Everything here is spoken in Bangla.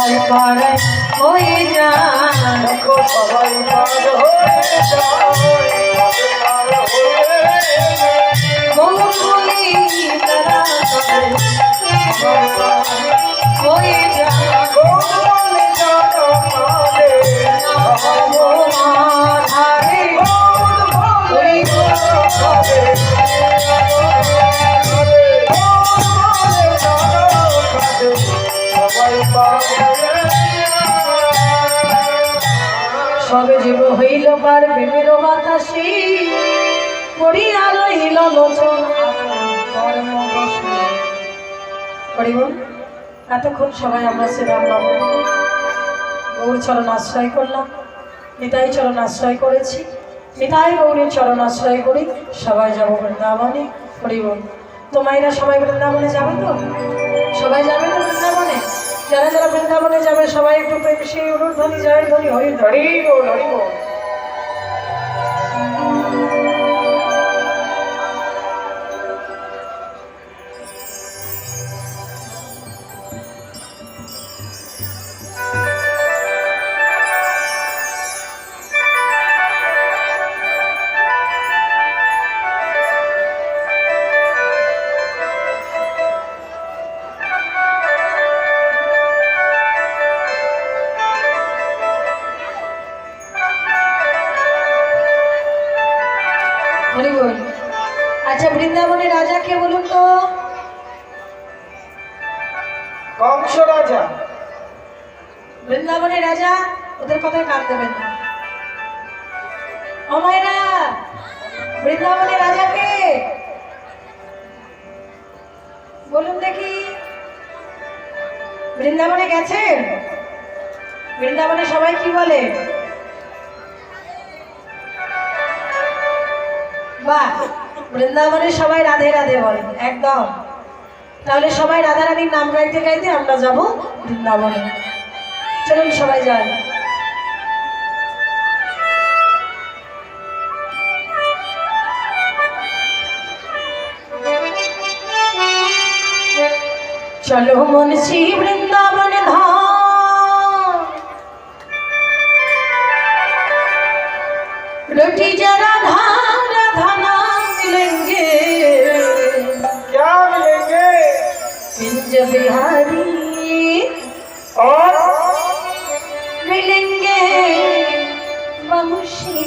সবাই পার হয়ে যায়, সবাই পার হয়ে বলি তারা হয়ে যায় সবে জীব হইল পার প্রেমের বাতাসে পড়িয়া রহিল লোচন এতক্ষণ সবাই আমরা শ্রীরাম নাম গৌর চরণ আশ্রয় করলাম, নিতাই চরণ আশ্রয় করেছি, নিতাই গৌরের চরণ আশ্রয় করি সবাই যাবো বৃন্দাবনে। হরিবল। তো মায়েরা সবাই বৃন্দাবনে যাবে তো? সবাই যাবে তো বৃন্দাবনে? যারা যারা বৃন্দাবনে যাবে সবাই একটু সেই অনুধ্বনি জয়ের ধ্বনি হরি হরি বল হরি বল। আচ্ছা বৃন্দাবনের রাজা কে বলুন তো? কংস রাজা। বৃন্দাবনের রাজা, ওদের কথায় কান দেবেন না। অমায়রা, বৃন্দাবনের রাজা কে বলুন দেখি? বৃন্দাবনে গেছেন? বৃন্দাবনে সবাই কি বলে? বাহ, বৃন্দাবনে সবাই রাধে রাধে বলে একদম। তাহলে সবাই রাধা রানীর নাম গাইতে গাইতে আমরা যাব বৃন্দাবনে। চলুন সবাই যাই। চলো মুন্সি বৃন্দাবন ধাম, रोटी जरा धाम राधा नाम मिलेंगे, क्या मिलेंगे? कुंज बिहारी और मिलेंगे बंशी